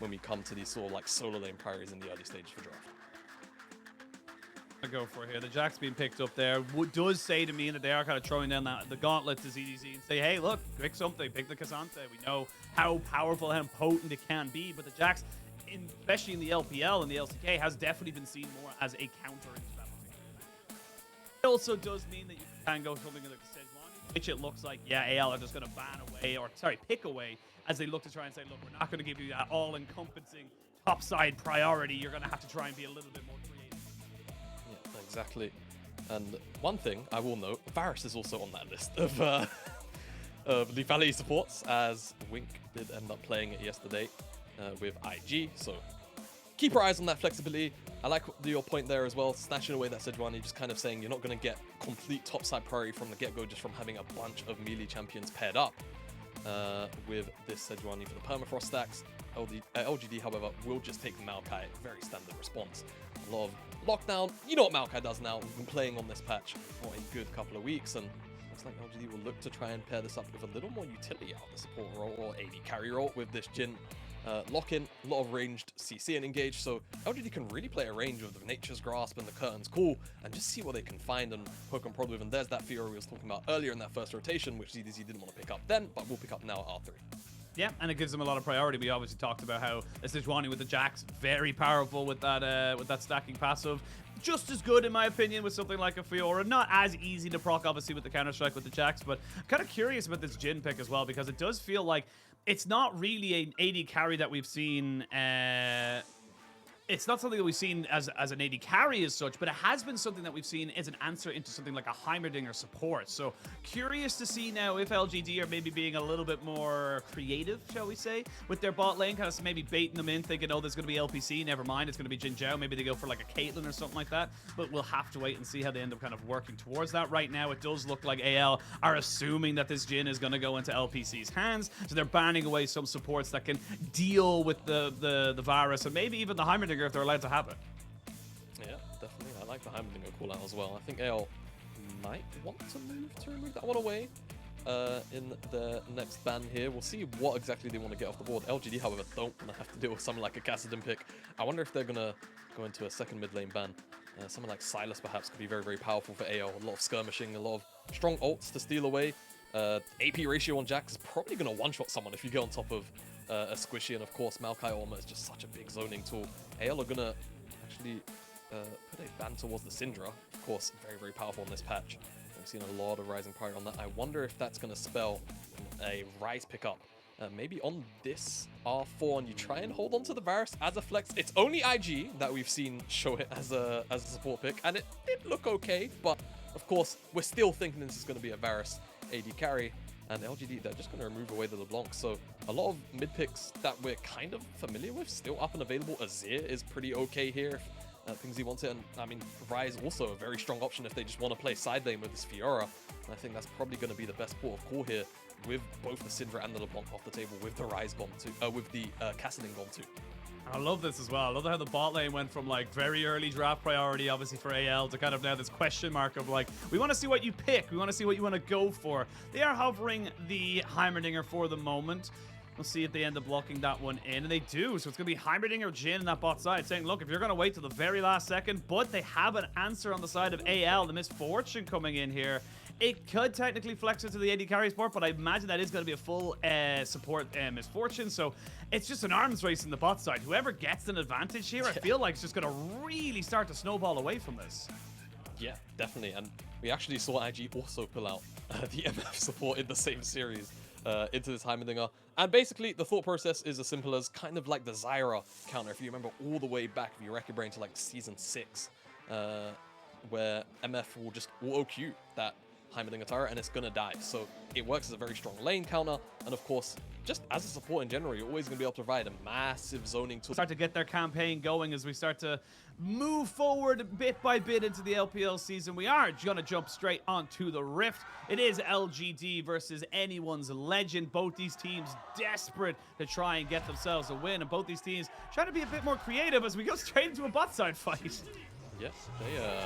when we come to these sort of like solo lane priorities in the early stages for draft. I go for it here. The Jack's being picked up there. Does say to me that they are kind of throwing down the gauntlet to ZDZ and say, hey, look, pick something. Pick the Cassante. We know how powerful and potent it can be, but the Jax, especially in the LPL and the LCK, has definitely been seen more as a counter into that particular match. It also does mean that you can go something like Sejuani, which it looks like, yeah, AL are just going to ban away, or sorry, pick away, as they look to try and say, look, we're not going to give you that all-encompassing topside priority. You're going to have to try and be a little bit more creative. Yeah, exactly. And one thing I will note, Varus is also on that list of the Valley supports, as Wink did end up playing it yesterday with IG. So keep your eyes on that flexibility. I like your point there as well, snatching away that Sejuani, just kind of saying you're not going to get complete topside priority from the get-go just from having a bunch of melee champions paired up with this Sejuani for the permafrost stacks. LGD, however, will just take maokai, very standard response. A lot of lockdown. You know what maokai does now. We've been playing on this patch for a good couple of weeks, and looks like LGD will look to try and pair this up with a little more utility out of the support role or AD carry role with this Jhin lock-in. A lot of ranged CC and engage, so LGD can really play a range of the Nature's Grasp and the Curtain's Call and just see what they can find and poke and prod with. And there's that Fiora we was talking about earlier in that first rotation, which ZDZ didn't want to pick up then, but will pick up now at R3. Yeah, and it gives them a lot of priority. We obviously talked about how Sejuani with the Jax, very powerful with that stacking passive. Just as good, in my opinion, with something like a Fiora. Not as easy to proc, obviously, with the Counter-Strike with the Jax, but I'm kind of curious about this Jhin pick as well, because it does feel like it's not really an AD carry that we've seen. It's not something that we've seen as an AD carry as such, but it has been something that we've seen as an answer into something like a Heimerdinger support. So curious to see now if LGD are maybe being a little bit more creative, shall we say, with their bot lane, kind of maybe baiting them in, thinking, oh, there's going to be LPC, never mind, it's going to be JinJiao. Maybe they go for like a Caitlyn or something like that, but we'll have to wait and see how they end up kind of working towards that. Right now, it does look like AL are assuming that this Jhin is going to go into LPC's hands, so they're banning away some supports that can deal with the Varus and maybe even the Heimerdinger if they're allowed to have it. Yeah, definitely. I like the Heimerdinger call out as well. I think AL might want to remove that one away in the next ban here. We'll see what exactly they want to get off the board. LGD, however, don't want to have to deal with something like a Kassadin pick. I wonder if they're going to go into a second mid lane ban. Someone like Silas perhaps could be very, very powerful for AL. A lot of skirmishing, a lot of strong ults to steal away. AP ratio on Jax is probably going to one-shot someone if you get on top of a squishy, and of course maokai armor is just such a big zoning tool. AL are going to actually put a ban towards the Syndra. Of course, very, very powerful in this patch. We've seen a lot of rising priority on that. I wonder if that's going to spell a Ryze pickup. Maybe on this R4, and you try and hold on to the Varus as a flex. It's only IG that we've seen show it as a support pick, and it did look okay, but of course, we're still thinking this is going to be a Varus AD carry, and LGD, they're just going to remove away the LeBlanc. So a lot of mid picks that we're kind of familiar with still up and available. Azir is pretty okay here if Pingsy wants it, and I mean, Ryze also a very strong option if they just want to play side lane with this Fiora. And I think that's probably going to be the best port of call here, with both the Syndra and the LeBlanc off the table, with the Ryze bomb too, with the Kassadin bomb too. I love this as well. I love how the bot lane went from like very early draft priority, obviously for AL, to kind of now this question mark of like, we want to see what you pick. We want to see what you want to go for. They are hovering the Heimerdinger for the moment. We'll see if they end up blocking that one in, and they do. So it's going to be Heimerdinger Jhin in that bot side, saying, look, if you're going to wait till the very last second, but they have an answer on the side of AL, the Misfortune coming in here. It could technically flex into the AD carry support, but I imagine that is going to be a full support Misfortune. So it's just an arms race in the bot side. Whoever gets an advantage here, I feel like it's just going to really start to snowball away from this. Yeah, definitely. And we actually saw IG also pull out the MF support in the same series into this Heimerdinger. And basically, the thought process is as simple as kind of like the Zyra counter. If you remember all the way back, if you rack your brain to like Season 6, where MF will just auto-Q that Heimerdinger turret and it's gonna die. So it works as a very strong lane counter, and of course, just as a support in general, you're always gonna be able to provide a massive zoning tool. Start to get their campaign going as we start to move forward bit by bit into the LPL season. We are gonna jump straight onto the Rift. It is LGD versus anyone's legend. Both these teams desperate to try and get themselves a win, and both these teams trying to be a bit more creative as we go straight into a bot side fight. Yes, they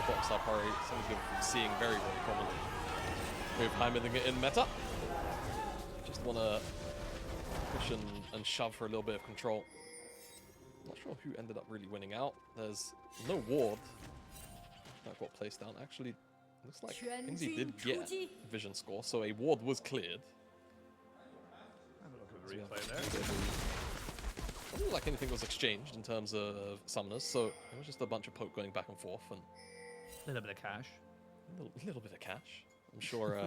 bottom side priority, something we've been seeing very, very commonly with Heimerdinger in meta. Just want to cushion and shove for a little bit of control. Not sure who ended up really winning out. There's no ward that got placed down. Actually, looks like Kingsley did get vision score, so a ward was cleared. Have a look at the replay there. It didn't look like anything was exchanged in terms of summoners, so it was just a bunch of poke going back and forth and A little bit of cash. a little bit of cash. I'm sure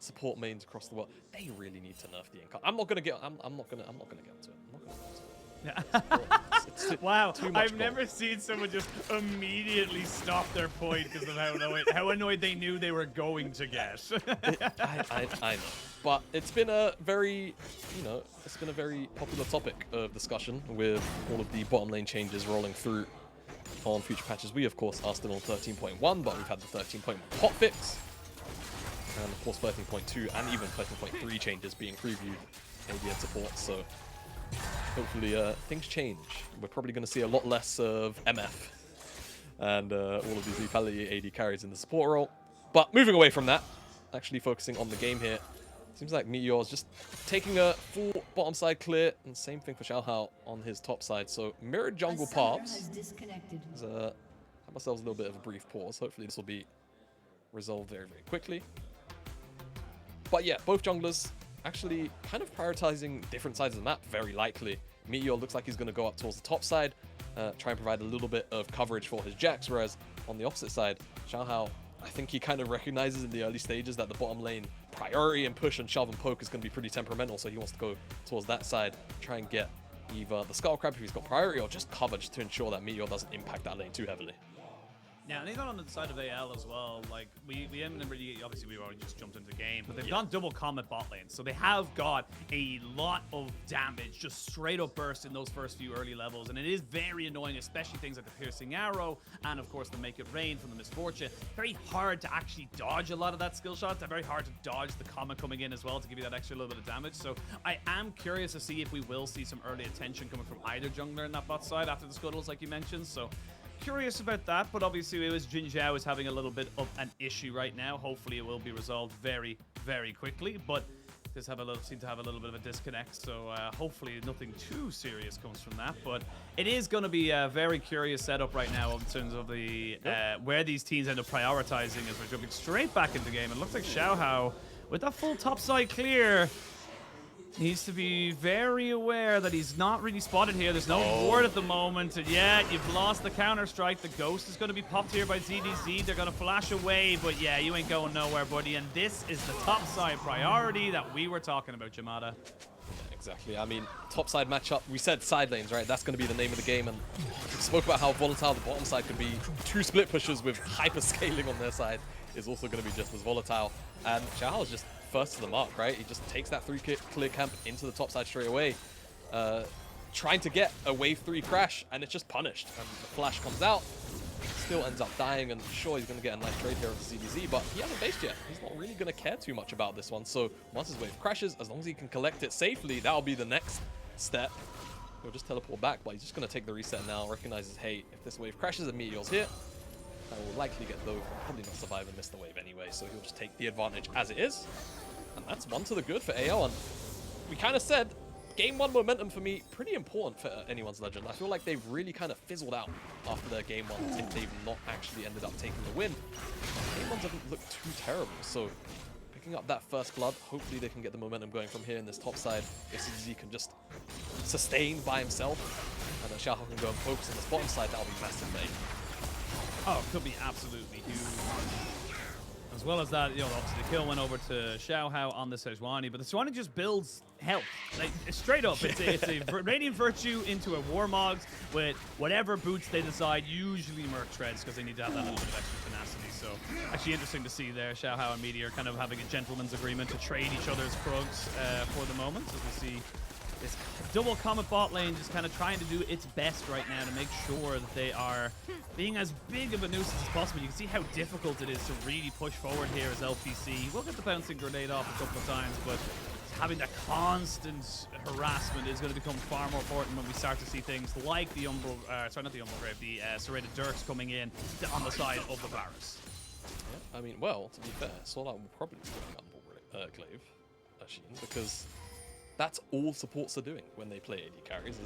support mains across the world, they really need to nerf the income. I'm not gonna get into it. I'm not gonna get into it. Yeah. It's Wow, too much I've gold. never seen someone just immediately stop their point because of how annoyed they knew they were going to get. I know, but it's been a very, it's been a very popular topic of discussion with all of the bottom lane changes rolling through on future patches. We of course are still on 13.1, but we've had the 13.1 hotfix, and of course 13.2 and even 13.3 changes being previewed AD support. So hopefully things change. We're probably going to see a lot less of MF and all of these lethality AD carries in the support role. But moving away from that, actually focusing on the game here, seems like Meteor is just taking a full bottom side clear, and same thing for Xiaohao on his top side. So mirrored jungle paths. Have ourselves a little bit of a brief pause. Hopefully this will be resolved very, very quickly. But yeah, both junglers actually kind of prioritizing different sides of the map, very likely. Meteor looks like he's going to go up towards the top side, try and provide a little bit of coverage for his Jax, whereas on the opposite side, Xiaohao, I think he kind of recognizes in the early stages that the bottom lane priority and push and shove and poke is going to be pretty temperamental, so he wants to go towards that side, try and get either the Skull Crab if he's got priority, or just coverage to ensure that Meteor doesn't impact that lane too heavily. Yeah, and even on the side of AL as well, like, we haven't really, obviously we've already just jumped into the game, but they've gone double combat bot lane, so they have got a lot of damage, just straight up burst in those first few early levels, and it is very annoying, especially things like the Piercing Arrow, and of course the Make It Rain from the Misfortune. Very hard to actually dodge a lot of that skill shot, very hard to dodge the comet coming in as well to give you that extra little bit of damage, so I am curious to see if we will see some early attention coming from either jungler in that bot side after the scuttles like you mentioned, so curious about that, but obviously it was JinJiao is having a little bit of an issue right now. Hopefully it will be resolved very, very quickly, but does have seem to have a little bit of a disconnect, so hopefully nothing too serious comes from that. But it is going to be a very curious setup right now in terms of the where these teams end up prioritizing as we're jumping straight back into the game. It looks like Xiaohao, with that full top side clear, needs to be very aware that he's not really spotted here. There's no ward at the moment. And yeah, you've lost the counter-strike. The ghost is going to be popped here by ZDZ. They're going to flash away, but yeah, you ain't going nowhere, buddy. And this is the top-side priority that we were talking about, Yamada. Exactly. I mean, top side matchup, we said side lanes, right? That's going to be the name of the game, and we spoke about how volatile the bottom side could be. Two split pushers with hyper scaling on their side is also going to be just as volatile. And Xiaohao is just first to the mark, right? He just takes that 3 clear camp into the top side straight away, trying to get a wave 3 crash, and it's just punished. And the flash comes out, still ends up dying, and sure, he's going to get a nice trade here of the ZDZ, but he hasn't based yet. He's not really going to care too much about this one. So once his wave crashes, as long as he can collect it safely, that'll be the next step. He'll just teleport back, but he's just going to take the reset now, recognizes, hey, if this wave crashes and Meteor's here, I will likely get low, probably not survive and miss the wave anyway, so he'll just take the advantage as it is. And that's one to the good for AL, and we kind of said, Game 1 momentum for me, pretty important for anyone's legend. I feel like they've really kind of fizzled out after their Game 1 if they've not actually ended up taking the win. Game 1s haven't looked too terrible, so picking up that first blood, hopefully they can get the momentum going from here in this top side. If CDZ can just sustain by himself, and then Xiaohao can go and focus on this bottom side, that'll be massive, mate. Oh, it could be absolutely huge. As well as that, obviously the kill went over to Xiaohao on the Sejuani, but the Sejuani just builds health. Like, straight up, it's a Radiant Virtue into a Warmogs with whatever boots they decide, usually Merc Treads, because they need to have that little bit of extra tenacity. So, actually interesting to see there, Xiaohao and Meteor kind of having a gentleman's agreement to trade each other's Krugs for the moment, as we see this double Comet bot lane just kind of trying to do its best right now to make sure that they are being as big of a nuisance as possible. You can see how difficult it is to really push forward here as LPC. We'll get the bouncing grenade off a couple of times, but having that constant harassment is going to become far more important when we start to see things like the Serrated Dirks coming in on the side of the Varus. Yeah, I mean, well, to be fair, SwordArt will probably be going up Glaive, Sheen, because that's all supports are doing when they play AD carries.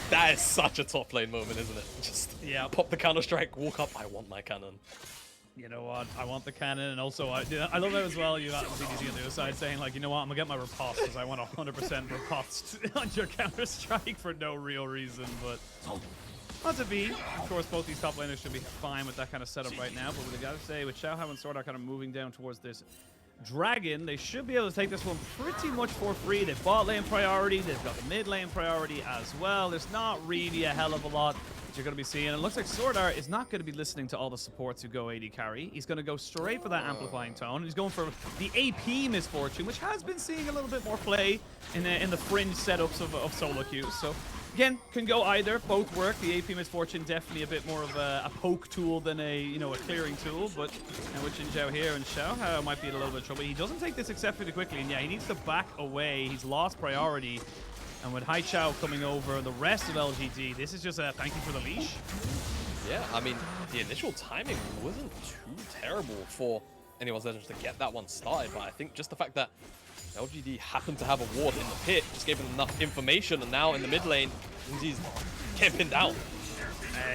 That is such a top lane moment, isn't it? Just pop the Counter-Strike, walk up, I want my cannon. You know what? I want the cannon, and also I love that as well. You got CDC on the other side saying like, you know what? I'm gonna get my riposte because I want 100% riposte on your Counter-Strike for no real reason. But not to be. Of course, both these top laners should be fine with that kind of setup right now. But what I gotta say, with Xiaohao and SwordArt kind of moving down towards this dragon, they should be able to take this one pretty much for free. They've bot lane priority, they've got the mid lane priority as well. There's not really a hell of a lot you're going to be seeing. And it looks like SwordArt is not going to be listening to all the supports who go AD carry. He's going to go straight for that amplifying tone. He's going for the AP misfortune, which has been seeing a little bit more play in the fringe setups of solo queues. So again, can go either. Both work. The AP misfortune definitely a bit more of a poke tool than a clearing tool. But with JinJiao here and Xiaohao might be in a little bit of trouble. He doesn't take this exceptionally quickly, and yeah, he needs to back away. He's lost priority. And with Haichao coming over, the rest of LGD, this is just a thank you for the leash. Yeah, I mean, the initial timing wasn't too terrible for anyone's Legends to get that one started, but I think just the fact that LGD happened to have a ward in the pit just gave him enough information, and now in the mid lane, he's getting pinned down.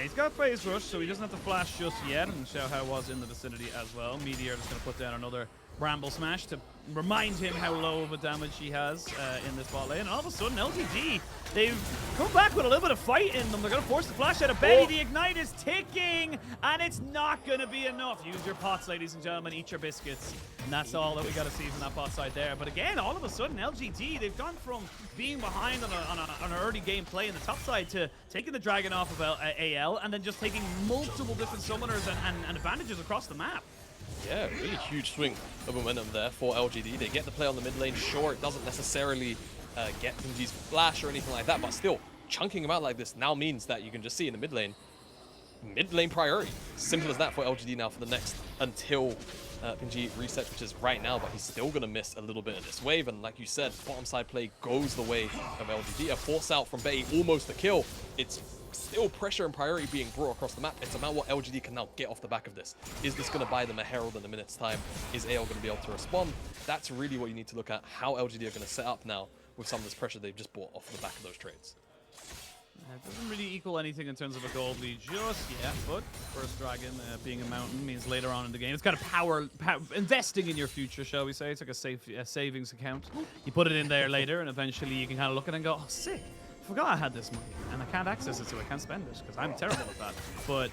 He's got phase rush, so he doesn't have to flash just yet, and Xiaohao was in the vicinity as well. Meteor just going to put down another Bramble Smash to remind him how low of a damage he has in this bot lane. And all of a sudden, LGD, they've come back with a little bit of fight in them. They're going to force the flash out of Betty. The Ignite is ticking, and it's not going to be enough. Use your pots, ladies and gentlemen. Eat your biscuits. And that's all that we got to see from that bot side there. But again, all of a sudden, LGD, they've gone from being behind on an early game play in the top side to taking the dragon off of AL and then just taking multiple different summoners and advantages across the map. Yeah, really huge swing of momentum there for LGD. They get the play on the mid lane. Sure, it doesn't necessarily get Genji's flash or anything like that, but still, chunking him out like this now means that you can just see in the mid lane priority. Simple as that for LGD now for the next until Genji resets, which is right now, but he's still going to miss a little bit of this wave. And like you said, bottom side play goes the way of LGD. A force out from Betty, almost a kill. It's still pressure and priority being brought across the map. It's about what LGD can now get off the back of this. Is this going to buy them a Herald in a minute's time? Is AL going to be able to respond? That's really what you need to look at, how LGD are going to set up now with some of this pressure they've just bought off the back of those trades. It doesn't really equal anything in terms of a gold lead just yet, but first dragon being a mountain means later on in the game. It's kind of power investing in your future, shall we say. It's like a savings account. You put it in there later, and eventually you can kind of look at it and go, oh, sick. I forgot I had this money, and I can't access it, so I can't spend it, because I'm terrible at that. But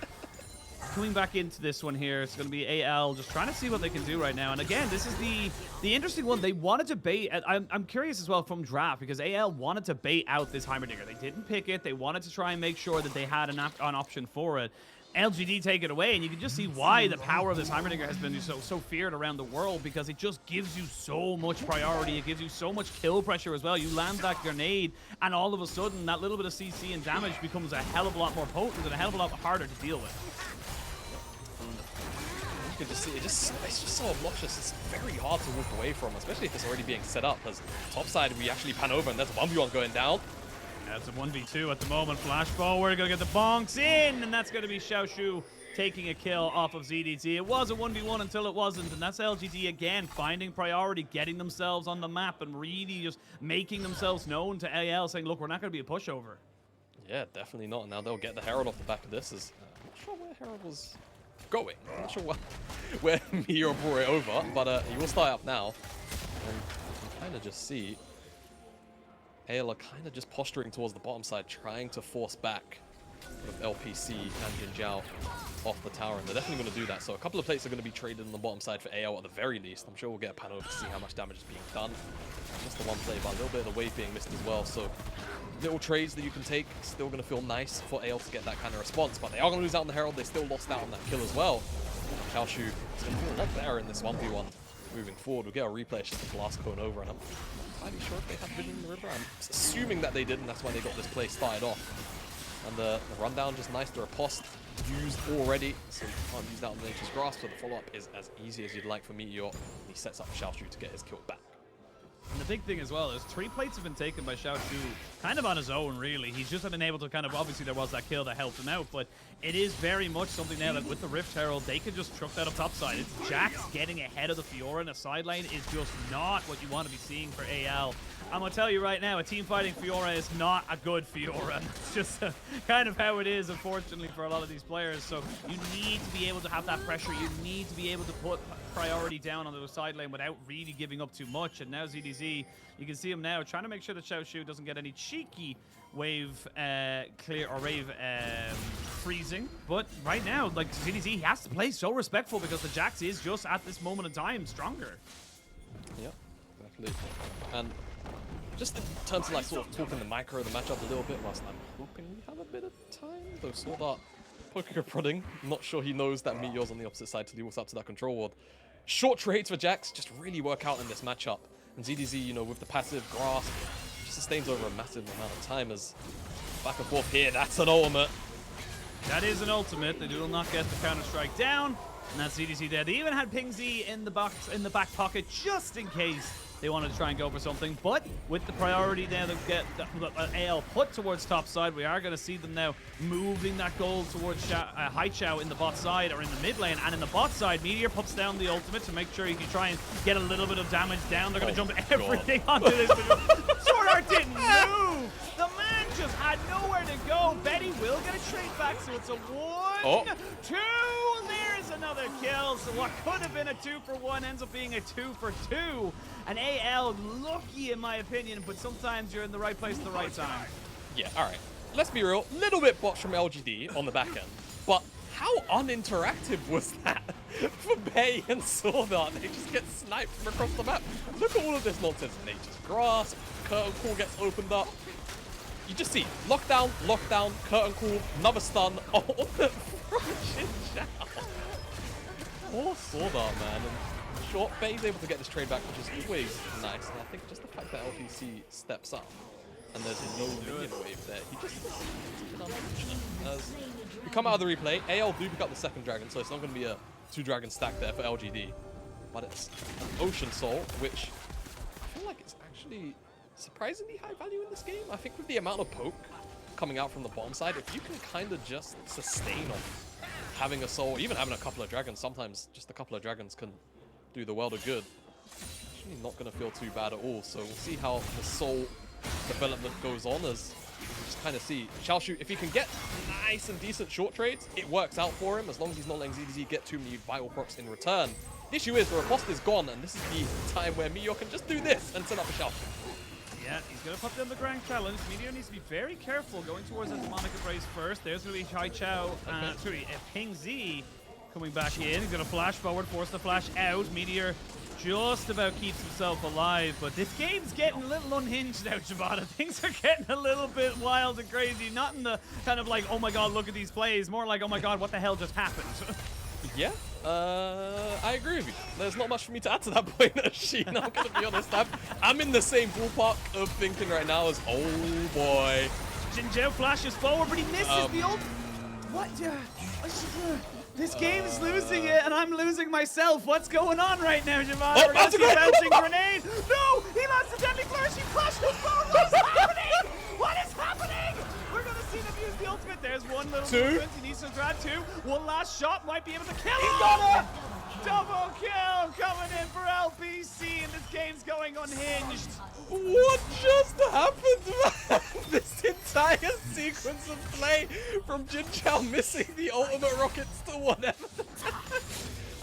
coming back into this one here, it's going to be AL just trying to see what they can do right now. And again, this is the interesting one. They wanted to bait. I'm curious as well from draft, because AL wanted to bait out this Heimerdinger. They didn't pick it. They wanted to try and make sure that they had an option for it. LGD take it away, and you can just see why the power of this Heimerdinger has been so feared around the world, because it just gives you so much priority. It gives you so much kill pressure as well. You land that grenade, and all of a sudden, that little bit of CC and damage becomes a hell of a lot more potent and a hell of a lot harder to deal with. You can just see, it's just so obnoxious. It's very hard to walk away from, especially if it's already being set up, because topside, we actually pan over, and there's a 1v1 going down. That's a 1v2 at the moment. Flash forward, gonna get the bonks in, and that's gonna be Xiaoxu taking a kill off of ZDT. It was a 1v1 until it wasn't, and that's LGD again finding priority, getting themselves on the map, and really just making themselves known to AL, saying, look, we're not gonna be a pushover. Yeah, definitely not. Now they'll get the Herald off the back of this. I'm not sure where Herald was going. I'm not sure where Meteor brought it over, but he will start up now. And you can kind of just see AL are kind of just posturing towards the bottom side, trying to force back with LPC and JinJiao off the tower, and they're definitely going to do that. So a couple of plates are going to be traded on the bottom side for AL at the very least. I'm sure we'll get a pan over to see how much damage is being done. Just the one play, but a little bit of the wave being missed as well. So little trades that you can take, still going to feel nice for AL to get that kind of response, but they are going to lose out on the Herald. They still lost out on that kill as well. Xiaoxu is going to feel a lot better in this 1v1 moving forward. We'll get a replay. It's just a blast cone over, and I'm not entirely sure if they had vision in the river. I'm assuming that they did, and that's why they got this play started off. And the rundown, just nice. The riposte used already, so you can't use that on Nature's Grasp, so the follow-up is as easy as you'd like for Meteor. He sets up Xiaoxu to get his kill back. And the big thing as well is 3 plates have been taken by Xiaoxu kind of on his own, really. He's just been able to kind of, obviously there was that kill that helped him out, but it is very much something now that with the Rift Herald, they can just truck that up top side. It's Jax getting ahead of the Fiora in the side lane is just not what you want to be seeing for AL. I'm going to tell you right now, a team fighting Fiora is not a good Fiora. It's just kind of how it is, unfortunately, for a lot of these players. So you need to be able to have that pressure. You need to be able to put priority down on the side lane without really giving up too much. And now ZDZ, you can see him now trying to make sure that Xiaoxu doesn't get any cheeky wave clear or wave freezing. But right now, like ZDZ, he has to play so respectful because the Jax is just at this moment in time stronger. Yep, definitely. And just in terms of like sort of talking the micro of the matchup a little bit, whilst I'm hoping we have a bit of time. Though SwordArt poker prodding, I'm not sure he knows that Meteor's on the opposite side till he walks up to that control ward. Short trades for Jax just really work out in this matchup. And ZDZ, you know, with the passive grasp, just sustains over a massive amount of time as back and forth here. That's an ultimate. That is an ultimate. They will not get the Counter-Strike down. And that's ZDZ dead. They even had Ping Z in the back pocket just in case they wanted to try and go for something. But with the priority now to get the AL put towards top side, we are going to see them now moving that goal towards Haichao in the bot side or in the mid lane. And in the bot side, Meteor pops down the ultimate to make sure he can try and get a little bit of damage down. They're going to jump everything onto this. SwordArt didn't move. The man just had nowhere to go. Betty will get a trade back, so it's a 1, 2. There's another kill. So what could have been a 2-for-1 ends up being a 2-for-2. And AL lucky in my opinion, but sometimes you're in the right place at the right time. Yeah, all right. Let's be real. Little bit botched from LGD on the back end, but how uninteractive was that for Bay and SwordArt? They just get sniped from across the map. Look at all of this nonsense. They just grasp. Curtain call gets opened up. You just see lockdown, lockdown, curtain call, another stun. Oh, from JinJiao. Poor SwordArt, man. And short, Bay's able to get this trade back, which is always nice. And I think just the fact that LGC steps up and there's no minion wave there, he just is a bit unfortunate. As we come out of the replay, AL do pick up the second dragon, so it's not going to be a 2-dragon stack there for LGD. But it's an Ocean Soul, which I feel like it's actually surprisingly high value in this game. I think with the amount of poke coming out from the bomb side, if you can kind of just sustain on having a soul, even having a couple of dragons, sometimes just a couple of dragons can do the world of good. Actually not going to feel too bad at all, so we'll see how the soul development goes on as we just kind of see Xiaoxu, if he can get nice and decent short trades, it works out for him as long as he's not letting ZDZ get too many vital procs in return. The issue is the riposte is gone, and this is the time where Meteor can just do this and set up a Xiaoxu. Yeah, he's going to pop down the Grand Challenge. Meteor needs to be very careful going towards that Monica Brace first. There's going to be Haichao, Ping Z coming back in. He's going to flash forward, force the flash out. Meteor just about keeps himself alive, but this game's getting a little unhinged now, Shabata. Things are getting a little bit wild and crazy. Not in the kind of like, oh my god, look at these plays. More like, oh my god, what the hell just happened? Yeah, I agree with you. There's not much for me to add to that point, Sheen. I'm going to be honest. I'm in the same ballpark of thinking right now as, oh boy. JinJiao flashes forward, but he misses the ult. What? This game is losing it, and I'm losing myself. What's going on right now, Javon? We're going to see a bouncing grenade. No! He lost the deadly flourish. He flashed his phone. What's happening? What is happening? We're going to see them use the ultimate. There's one little movement. He needs to grab 2. One last shot might be able to kill him. He's got it! Double kill coming in for LPC, and this game's going unhinged. What just happened, man? This entire sequence of play from JinJiao missing the ultimate rockets to whatever.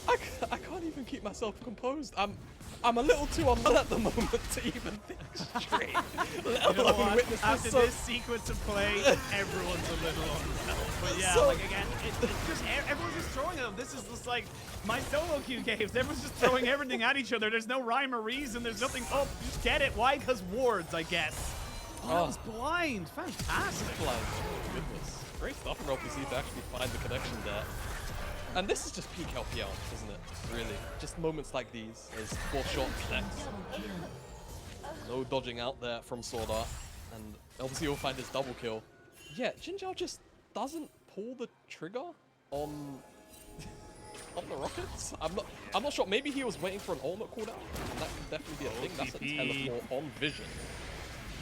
I can't even keep myself composed. I'm a little too unwell at the moment to even think straight. Let alone witness after this sequence of play, everyone's a little unwell. But yeah, like again, it's just everyone's just throwing them. This is just like my solo queue games. Everyone's just throwing everything at each other. There's no rhyme or reason. There's nothing. Oh, just get it. Why? Because wards, I guess. Oh, that was blind. Fantastic. Blind. Oh, goodness. Great stuff from LPC to actually find the connection there. And this is just peak LPL, isn't it? Really. Just moments like these as 4th shot connects. No dodging out there from SwordArt. And LPC will find his double kill. Yeah, JinJiao just doesn't pull the trigger on on the rockets. I'm not sure. Maybe he was waiting for an ultimate cooldown. And that could definitely be a thing. That's a teleport on Vision.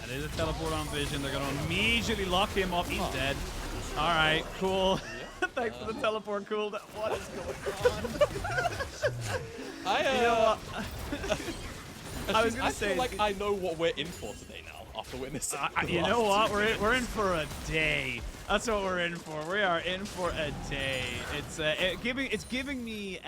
That is a teleport on Vision. They're going to immediately lock him up. He's dead. All right, cool. Yeah. Thanks for the teleport cooldown. What is going on? You know what? I was going to say, feel like I know what we're in for today now. After witnessing, you know what? We're in for a day. That's what we're in for. We are in for a day. It's giving me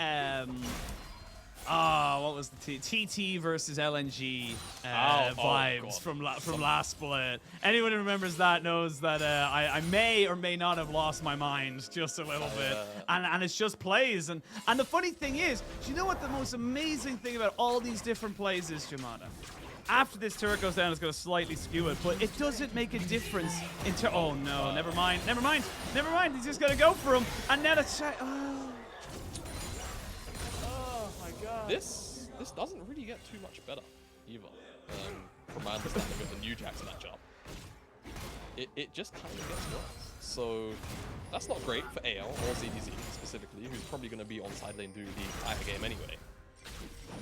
what was the TT versus LNG vibes from last split. Anyone who remembers that knows that I may or may not have lost my mind just a little bit, and it's just plays. And the funny thing is, do you know what the most amazing thing about all these different plays is, Jamada? After this turret goes down, it's going to slightly skew it, but it doesn't make a difference into. Oh no, never mind. He's just going to go for him, and now it's. Oh my god. This doesn't really get too much better either. From my understanding of the new Jax matchup, it just kind of gets worse. So that's not great for AL or ZDZ specifically, who's probably going to be on side lane through the entire game anyway.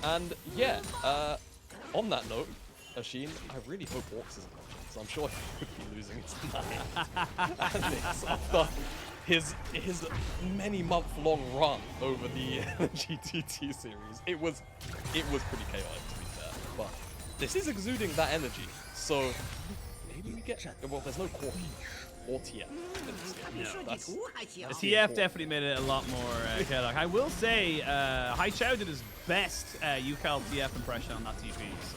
And yeah. On that note, Ashin, I really hope Orcs isn't watching, so I'm sure he would be losing his mind. And it's after his many-month-long run over the GTT series. It was pretty chaotic, to be fair. But this is exuding that energy, so maybe we get. Well, there's no Corki or TF in this game. Yeah, the TF definitely made it a lot more chaotic. I will say, Haichao did his best UCAL TF impression on that TV. So,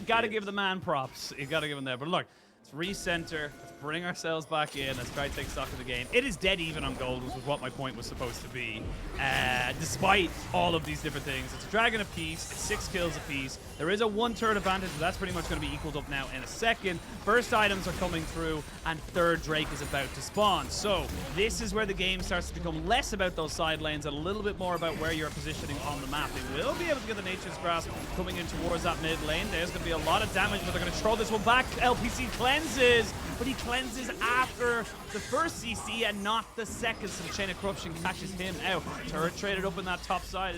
gotta give the man props. You gotta give him there. But look, let's recenter. Let's bring ourselves back in. Let's try to take stock of the game. It is dead even on gold, which was what my point was supposed to be. Despite all of these different things, it's a dragon apiece. It's 6 kills apiece. There is a 1 turret advantage, but that's pretty much going to be equaled up now in a second. Burst items are coming through, and third Drake is about to spawn. So this is where the game starts to become less about those side lanes and a little bit more about where you're positioning on the map. They will be able to get the Nature's Grasp coming in towards that mid lane. There's going to be a lot of damage, but they're going to throw this one back. LPC cleanses, but he cleanses after the first CC and not the second, so the Chain of Corruption catches him out. Turret traded up in that top side.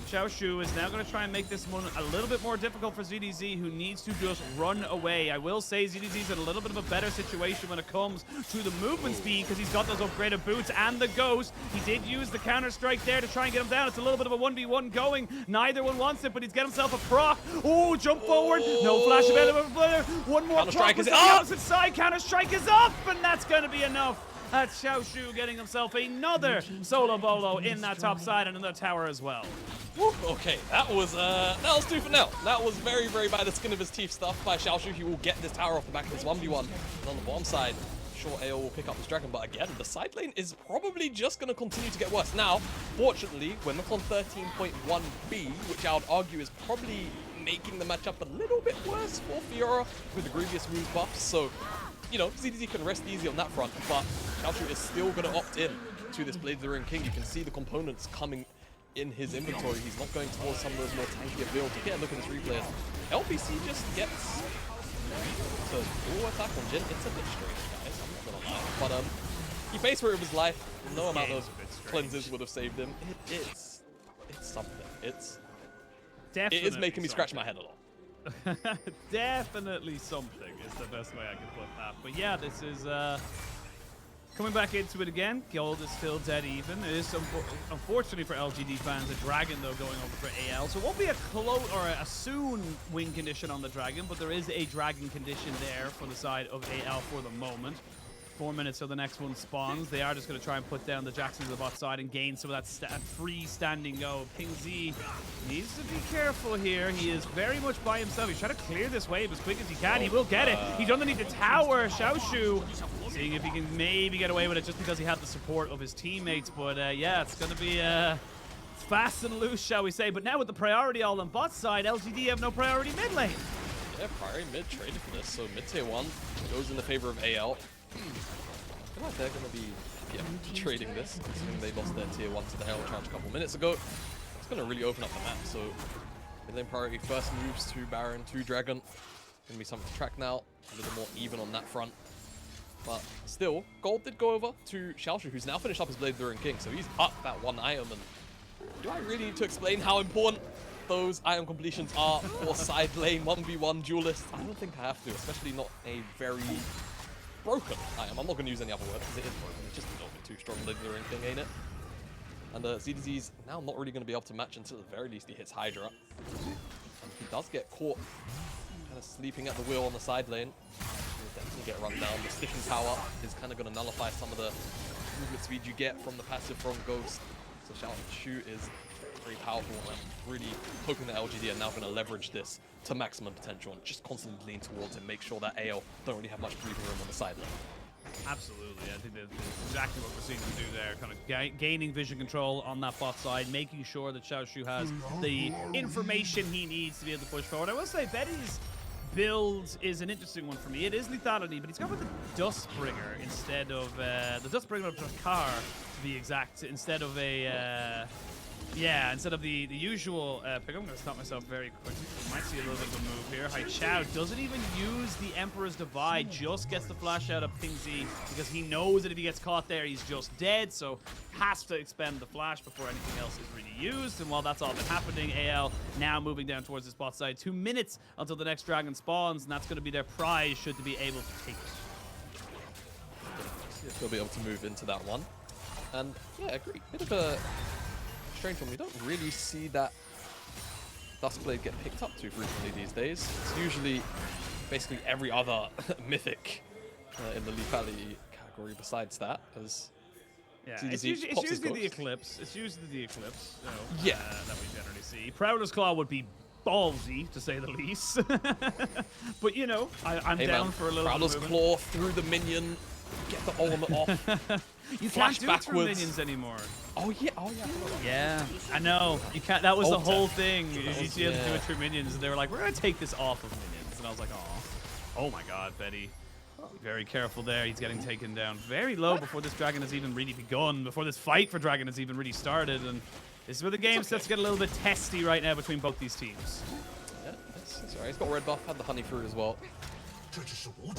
Xiaoxu is now going to try and make this one a little bit more difficult for ZDZ, who needs to just run away. I will say ZDZ's in a little bit of a better situation when it comes to the movement speed, because he's got those upgraded boots and the ghost. He did use the counter-strike there to try and get him down. It's a little bit of a 1v1 going. Neither one wants it, but he's got himself a proc. Oh, jump forward. No flash available. One more counter-strike proc is on the up. opposite side. Counter-strike is up, and that's going to be enough. That's Xiaoxu getting himself another solo bolo in that top side and another tower as well. Woo, okay, that was 2 for 0. That was very, very by the skin of his teeth stuff by Xiaoxu. He will get this tower off the back of his 1v1. And on the bottom side, sure, AO will pick up this dragon, but again, the side lane is probably just going to continue to get worse. Now, fortunately, we're not on 13.1B, which I would argue is probably making the matchup a little bit worse for Fiora with the Grievous Wounds buffs. So, you know, ZDZ can rest easy on that front, but Xiaoxu is still going to opt in to this Blades of the Ring King. You can see the components coming in his inventory. He's not going towards some of those more tankier builds. Again, look at this replay. LPC just gets to dual attack on Jhin. It's a bit strange, guys. I'm not gonna lie. But he faced for it with his life. No amount of cleanses would have saved him. It's something. It is making me scratch my head a lot. Definitely something is the best way I can put that. But yeah, this is coming back into it again. Gold is still dead even. It is unfortunately for LGD fans a dragon though going over for AL. So it won't be a close or a soon win condition on the dragon, but there is a dragon condition there for the side of AL for the moment. 4 minutes till the next one spawns. They are just going to try and put down the Jackson to the bot side and gain some of that free standing go. King Z needs to be careful here. He is very much by himself. He's trying to clear this wave as quick as he can. He will get it. He's underneath the tower. Xiaoxu seeing if he can maybe get away with it just because he had the support of his teammates. But yeah, it's going to be fast and loose, shall we say. But now with the priority all on bot side, LGD have no priority mid lane. Yeah, priority mid traded for this. So mid tier 1 goes in the favor of AL. I feel like they're going to be trading this, considering they lost their tier 1 to the Herald Challenge a couple minutes ago. It's going to really open up the map. So mid lane priority first moves to Baron, to Dragon. Going to be something to track now. A little more even on that front. But still, gold did go over to Xiaoxu, who's now finished up his Blade During King, so he's up that one item. And do I really need to explain how important those item completions are for side lane 1v1 duelists? I don't think I have to, especially not a very broken item. I'm not going to use any other word because it is broken. It's just a little bit too strong Blade During King, ain't it? And ZDZ's now not really going to be able to match until at the very least he hits Hydra. And he does get caught kind of sleeping at the wheel on the side lane. He'll definitely get run down. The sticking power is kind of going to nullify some of the movement speed you get from the passive from Ghost. So Xiaoxu is very powerful, and I'm really hoping that LGD are now going to leverage this to maximum potential and just constantly lean towards it, make sure that AL don't really have much breathing room on the side lane. Absolutely, I think that's exactly what we're seeing him do there. Kind of gaining vision control on that bot side, making sure that Xiaoxu has the information he needs to be able to push forward. I will say Betty's build is an interesting one for me. It is lethality, but he's gone with the Dustbringer instead of the Dustbringer of Drakar, to be exact, instead of a instead of the usual pick. I'm going to stop myself very quickly. We might see a little bit of a move here. Haichao doesn't even use the Emperor's Divide, just gets the flash out of Ping Z because he knows that if he gets caught there, he's just dead, so has to expend the flash before anything else is really used. And while that's all been happening, AL now moving down towards the bot side. 2 minutes until the next dragon spawns, and that's going to be their prize should they be able to take it. They'll be able to move into that one. And yeah, I agree. Bit of a strange one. We don't really see that Duskblade get picked up too frequently these days. It's usually basically every other mythic in the lethality category besides that. As it's usually the Eclipse. It's usually the Eclipse. That we generally see. Prowler's Claw would be ballsy, to say the least. But you know, I'm down for a little Prowler's Claw through the minion, get the ultimate off. You can't do it through minions anymore. Oh yeah, yeah. I know. You can't. That was the whole thing. You used to be able to do it through minions, and they were like, "We're gonna take this off of minions," and I was like, "Oh my God, Betty, be very careful there. He's getting taken down very low before this dragon has even really begun. Before this fight for dragon has even really started, and this is where the game starts to get a little bit testy right now between both these teams." Yeah, that's alright. He's got red buff, had the honey fruit as well.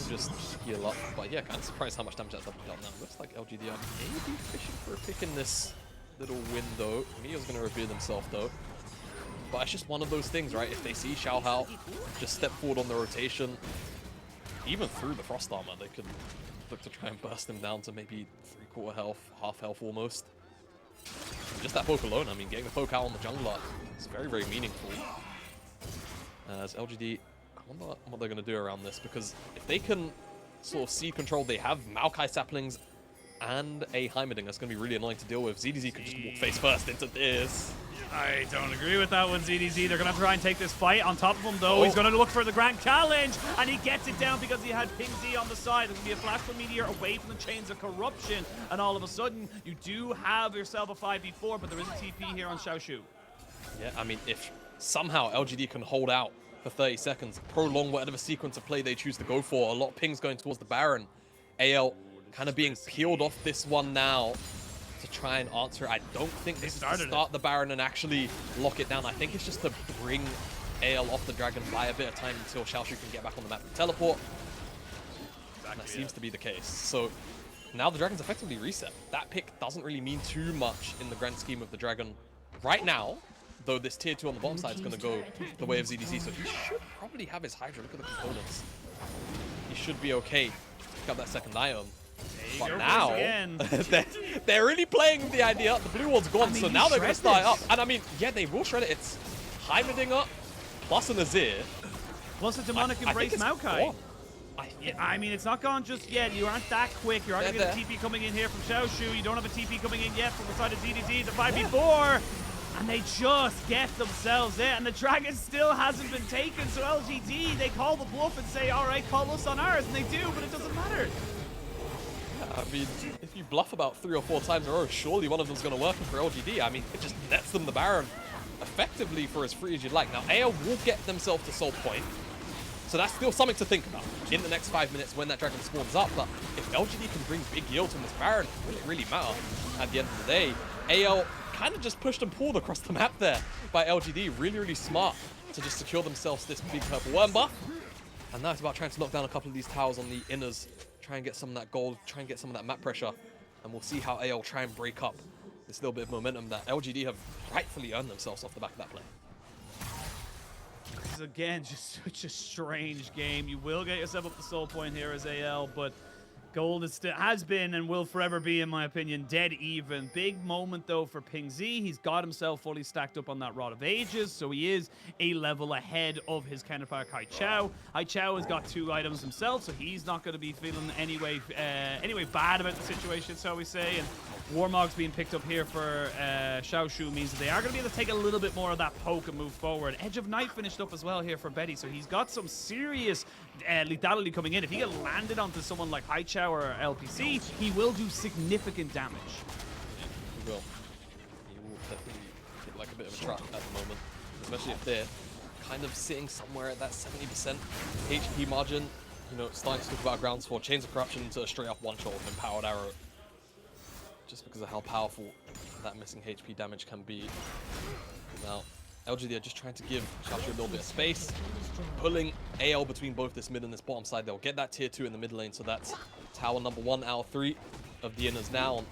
Just heal up, but yeah, kind of surprised how much damage that's dealt now. Looks like LGD are maybe fishing for a pick in this little window. Meteor's going to reveal himself though, but it's just one of those things, right? If they see Xiaohao just step forward on the rotation, even through the frost armor, they could look to try and burst him down to maybe 3/4 health, half health almost. And just that poke alone, I mean, getting the poke out on the jungler is very, very meaningful. As LGD, I wonder what they're going to do around this, because if they can sort of see control, they have maokai saplings and a Heimerdinger. It's going to be really annoying to deal with. ZDZ could just walk face first into this. I don't agree with that one, ZDZ. They're going to have to try and take this fight. On top of him, though, he's going to look for the grand challenge, and he gets it down because he had Ping Z on the side. There's going to be a flash from Meteor away from the chains of corruption, and all of a sudden, you do have yourself a 5v4, but there is a TP here on Xiaoxu. Yeah, I mean, if somehow LGD can hold out for 30 seconds, prolong whatever sequence of play they choose to go for, a lot of pings going towards the Baron. AL kind of being peeled off this one now to try and answer. I don't think this is to start the Baron and actually lock it down. I think it's just to bring AL off the dragon, buy a bit of time until Xiaoxu can get back on the map and teleport. And that seems to be the case. So now the dragon's effectively reset. That pick doesn't really mean too much in the grand scheme of the dragon right now, though this tier 2 on the bottom side is going to go the way of ZDC, so he should probably have his Hydra. Look at the components. He should be okay to pick up that second item. But now, they're really playing with the idea. The blue wall's gone, so now they're going to start up. And I mean, yeah, they will shred it. It's Heimerdinger plus an Azir. Plus a demonic embrace maokai. I mean, it's not gone just yet. You aren't that quick. You're already getting a TP coming in here from Xiaoxu. You don't have a TP coming in yet from the side of ZDZ. The 5v4. And they just get themselves in, and the dragon still hasn't been taken, so LGD, they call the bluff and say, all right, call us on ours, and they do, but it doesn't matter. Yeah, I mean, if you bluff about 3 or 4 times in a row, surely one of them's going to work for LGD. I mean, it just nets them the Baron effectively for as free as you'd like. Now, AL will get themselves to soul point, so that's still something to think about in the next 5 minutes when that dragon spawns up. But if LGD can bring big yield from this Baron, will it really matter at the end of the day? AL kind of just pushed and pulled across the map there by LGD. Really, really smart to just secure themselves this big purple worm buff. And now it's about trying to knock down a couple of these towers on the inners try and get some of that gold, try and get some of that map pressure, and we'll see how AL try and break up this little bit of momentum that LGD have rightfully earned themselves off the back of that play. This is, again, just such a strange game. You will get yourself up the soul point here as AL, but gold is still, has been and will forever be, in my opinion, dead even. Big moment, though, for Ping Z. He's got himself fully stacked up on that Rod of Ages, so he is a level ahead of his counterpart, Haichao. Haichao has got 2 items himself, so he's not going to be feeling anyway bad about the situation, shall we say. And Warmog's being picked up here for Xiaoxu means that they are going to be able to take a little bit more of that poke and move forward. Edge of Night finished up as well here for Betty, so he's got some serious lethality coming in. If he get landed onto someone like Haichao or LPC, he will do significant damage. Yeah, he will. He will definitely hit like a bit of a trap at the moment, especially if they're kind of sitting somewhere at that 70% HP margin. You know, starting to talk about grounds for Chains of Corruption into a straight up one-shot with Empowered Arrow. Just because of how powerful that missing HP damage can be. Now, LGD are just trying to give Xiaoxu a little bit of space, pulling AL between both this mid and this bottom side. They'll get that tier 2 in the mid lane, so that's tower number 1 out of 3 of the inners now. And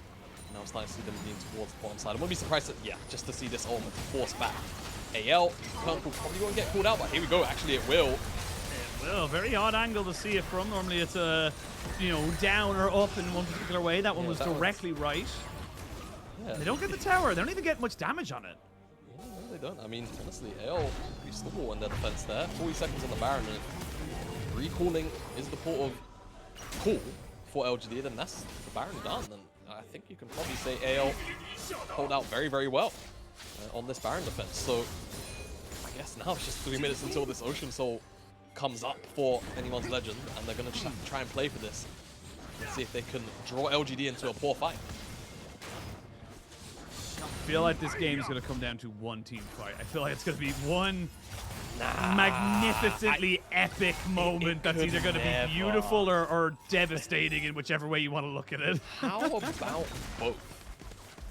now it's nice to see them lean towards the bottom side. I wouldn't be surprised that, yeah, just to see this ultimate force back AL. Purple probably won't get called out, but here we go. Actually, it will. Well, very odd angle to see it from. Normally it's a, you know, down or up in one particular way. That one was directly right. Yeah. They don't get the tower. They don't even get much damage on it. Yeah, no, they don't. I mean, honestly, AL pretty stable in their defense there. 40 seconds on the Baron, and if recalling is the port of call for LGD, then that's the Baron done. And I think you can probably say AL hold out very, very well on this Baron defense. So I guess now it's just 3 minutes until this Ocean Soul comes up for anyone's legend, and they're going to try and play for this and see if they can draw LGD into a poor fight. I feel like this game is going to come down to one team fight. I feel like it's going to be one magnificently epic moment that's either going to be beautiful or devastating in whichever way you want to look at it. How about both?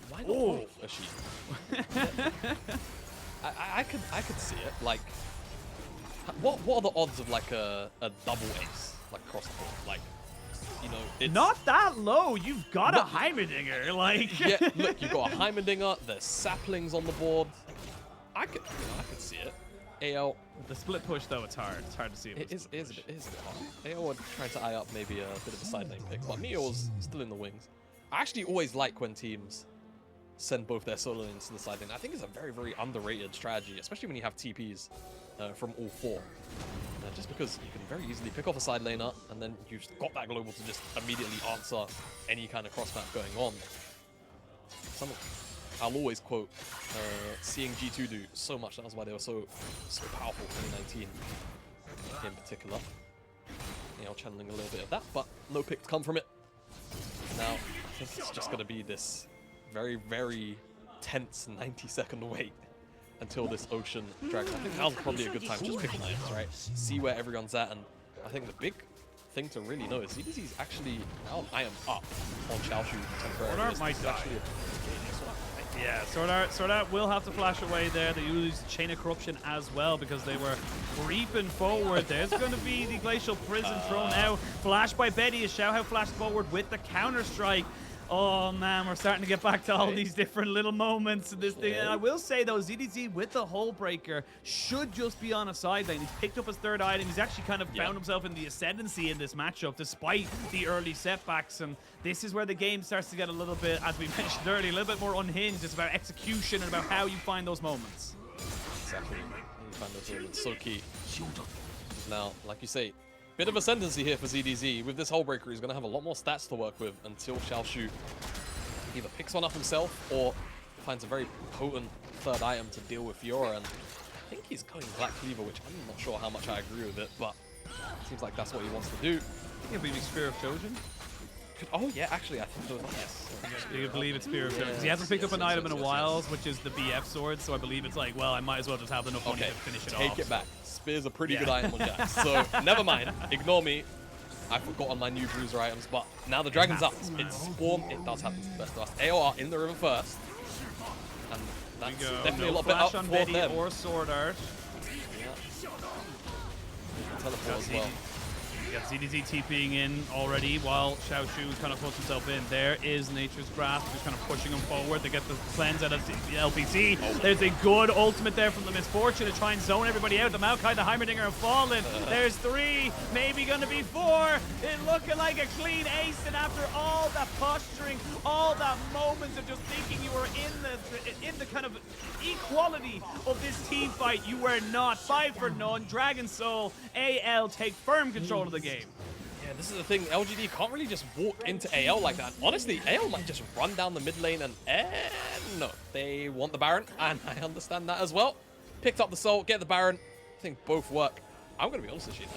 Why not both, Ashim? I could see it. Like, what are the odds of like a double ace, like across the board? Like, you know, it's not that low. You've got a Heimerdinger, like. Yeah, look, you've got a Heimerdinger. There's saplings on the board. I could see it. AL. The split push though, it's hard. It's hard to see. It is a bit hard. AL are trying to eye up maybe a bit of a side lane pick, but Meteor's still in the wings. I actually always like when teams send both their solo lanes to the side lane. I think it's a very, very underrated strategy, especially when you have TPs from all 4. Just because you can very easily pick off a side laner, and then you've got that global to just immediately answer any kind of cross map going on. I'll always quote seeing G2 do so much. That was why they were so powerful in 2019 in particular. You know, channeling a little bit of that, but no pick to come from it. Now, I think it's just going to be this very, very tense 90-second wait until this Ocean drags. I think now's probably a good time to just pick lines, right? See where everyone's at, and I think the big thing to really know is CDC's actually now I am up on Xiaoxu temporarily. SwordArt might die. Yeah, SwordArt will have to flash away there. They use Chain of Corruption as well because they were creeping forward. There's going to be the Glacial Prison thrown out. Flash by Betty as Xiaohao flashed forward with the counter-strike. Oh man, we're starting to get back to all these different little moments in this thing. And I will say though, ZDZ with the Hull Breaker should just be on a side lane. He's picked up his 3rd item. He's actually kind of found himself in the ascendancy in this matchup despite the early setbacks. And this is where the game starts to get a little bit, as we mentioned earlier, a little bit more unhinged. It's about execution and about how you find those moments. Exactly. You find those moments so key. Now, like you say, bit of ascendancy here for ZDZ. With this Hull Breaker, he's going to have a lot more stats to work with until Xiaoxu either picks one up himself or finds a very potent 3rd item to deal with Fiora. And I think he's going Black Cleaver, which I'm not sure how much I agree with it, but it seems like that's what he wants to do. I think it'll be Spear of Trojan. Oh yeah, actually I think so. Yes. You believe it's Spear of Trojan. Because he hasn't picked up an item in a while, which is the BF sword, so I believe it's like, well, I might as well just have enough money to finish it off. Take it back. Spear's a pretty good item on Jax, so never mind. Ignore me. I forgot on my new bruiser items, but now the dragon's up. It's Spawn. It does happen to the best of us. AOR in the river first. And that's definitely a lot better on for Betty them. or SwordArt. Yeah. Teleport as well. You got ZDZ TPing in already while Xiaoxu kind of puts himself in. There is Nature's Grasp, just kind of pushing him forward. They get the cleanse out of the LPC. There's a good ultimate there from the Misfortune to try and zone everybody out. The Maokai, the Heimerdinger have fallen. There's 3, maybe going to be 4. It looking like a clean ace, and after all that posturing, all that moments of just thinking you were in the kind of equality of this team fight, you were not. 5 for none. Dragon Soul, AL take firm control of the game. Yeah, this is the thing. LGD can't really just walk into AL like that. Honestly, AL might just run down the mid lane and no, they want the Baron, and I understand that as well. Picked up the Soul, get the Baron. I think both work. I'm going to be honest with you.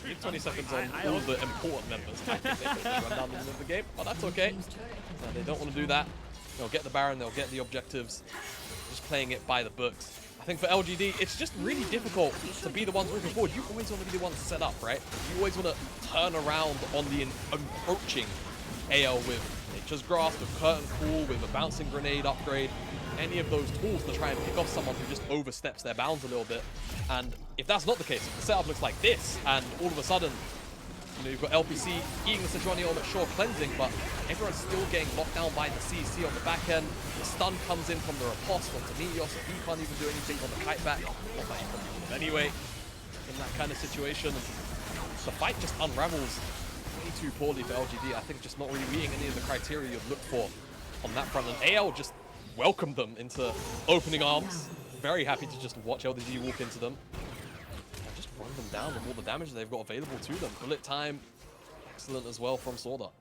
Give 20 seconds on all the important members. I think they could just run down the middle of the game, but that's okay. No, they don't want to do that. They'll get the Baron, they'll get the objectives. Just playing it by the books. I think for LGD, it's just really difficult to be the ones moving forward. You always want to be the ones set up, right? You always want to turn around on the approaching AL with Nature's Grasp, with Curtain Call, with a bouncing grenade upgrade. Any of those tools to try and pick off someone who just oversteps their bounds a little bit. And if that's not the case, if the setup looks like this, and all of a sudden, you know, you've got LPC eating the Sejuani ultimate, sure, cleansing, but everyone's still getting locked down by the CC on the back end. The stun comes in from the riposte onto Meteor, so he can't even do anything on the kite back. Not that he probably would have anyway. In that kind of situation, the fight just unravels way too poorly for LGD. I think just not really meeting any of the criteria you'd look for on that front. And AL just welcomed them into opening arms. Very happy to just watch LGD walk into them. Run them down with all the damage they've got available to them. Bullet time, excellent as well from SwordArt.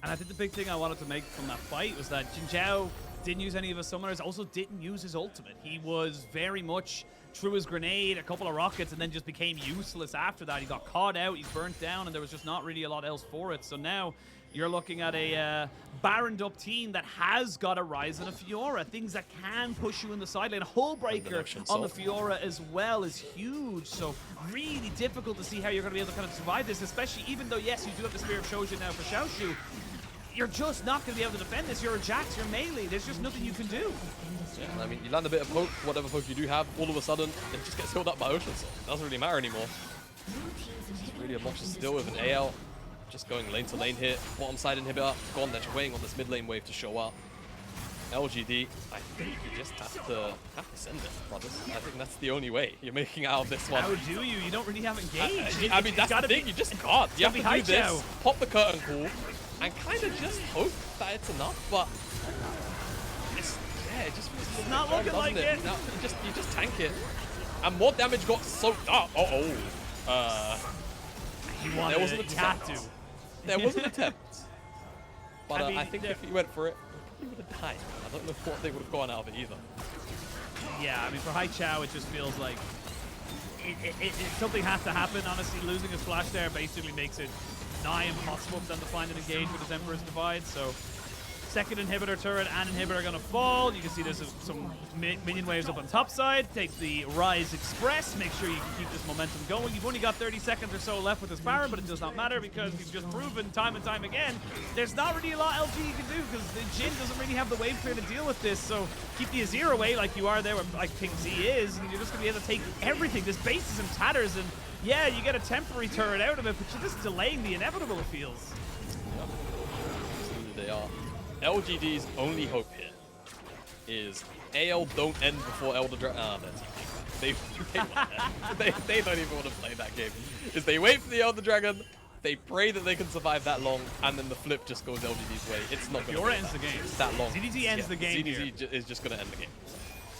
And I think the big thing I wanted to make from that fight was that JinJiao didn't use any of his summoners, also didn't use his ultimate. He was very much threw his grenade, a couple of rockets, and then just became useless after that. He got caught out, he's burnt down, and there was just not really a lot else for it. So now you're looking at a Baroned up team that has got a Ryze and a Fiora. Things that can push you in the side lane. A Hull Breaker on the Fiora as well is huge. So really difficult to see how you're going to be able to kind of survive this, especially even though, yes, you do have the Spear of Shojin now for Xiaoxu. You're just not going to be able to defend this. You're a Jax, you're melee. There's just nothing you can do. Yeah, I mean, you land a bit of poke, whatever poke you do have, all of a sudden, it just gets filled up by Ocean Soul. It doesn't really matter anymore. It's really obnoxious still with an AL. Just going lane to lane here. Bottom side inhibitor gone. They're just waiting on this mid lane wave to show up. LGD, I think you just have to send it, brothers. I think that's the only way you're making out of this one. How do you? You don't really have engaged. I mean, that's the thing. You just can't. You have to do this, pop the curtain call, and kind of just hope that it's enough. But it just feels it's not looking like it. No, you just tank it, and more damage got soaked up. There was an attempt. There was an attempt. But I think if he went for it, he would have died. I don't know what they would have gone out of it either. Yeah, I mean, for Haichao, it just feels like something has to happen. Honestly, losing his flash there basically makes it nigh impossible for them to find an engage with his Emperor's Divide. So second inhibitor turret and inhibitor are going to fall. You can see there's some minion waves up on top side. Take the Ryze Express. Make sure you can keep this momentum going. You've only got 30 seconds or so left with this Baron, but it does not matter because you've just proven time and time again there's not really a lot LG you can do because the Jhin doesn't really have the wave clear to deal with this. So keep the Azir away like you are there where like King Z is, and you're just going to be able to take everything. This base is in tatters, and yeah, you get a temporary turret out of it, but you're just delaying the inevitable, it feels. Yep. Absolutely they are. LGD's only hope here is AL don't end before Elder Dragon. They don't even want to play that game. Is they wait for the Elder Dragon, they pray that they can survive that long, and then the flip just goes LGD's way. It's not going to Fiora ends the game. That long. ZDZ ends the game. ZDZ is just going to end the game.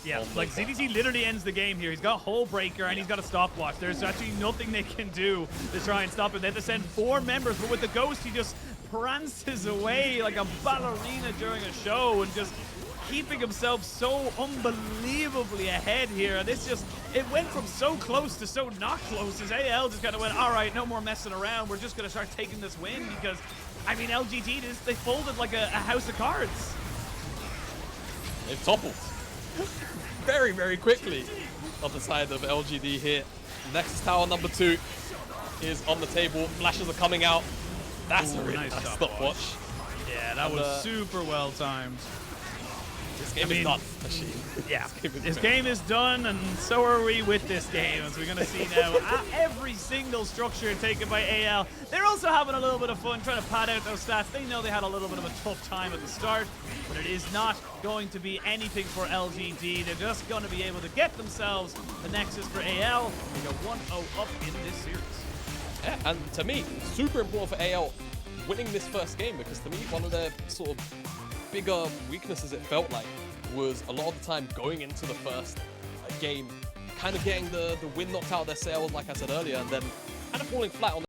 Yeah, like ZDZ literally ends the game here. He's got Hull Breaker and he's got a stopwatch. There's actually nothing they can do to try and stop him. They have to send 4 members, but with the Ghost, he just prances away like a ballerina during a show and just keeping himself so unbelievably ahead here. And this just, it went from so close to so not close as AL just kind of went, all right, no more messing around. We're just going to start taking this win because, I mean, LGD, they folded like a house of cards. They've toppled very, very quickly on the side of LGD here. Nexus Tower number 2 is on the table. Flashes are coming out. That's a really nice stopwatch. Yeah, that was super well timed. This game is done, Machine. Yeah, this finished. game is done, and so are we with this game, as we're going to see now every single structure taken by AL. They're also having a little bit of fun trying to pad out those stats. They know they had a little bit of a tough time at the start, but it is not going to be anything for LGD. They're just going to be able to get themselves the Nexus for AL. They go 1-0 up in this series. Yeah, and to me, super important for AL winning this first game, because to me, one of their sort of bigger weaknesses, it felt like, was a lot of the time going into the first game, kind of getting the wind knocked out of their sails, like I said earlier, and then kind of falling flat on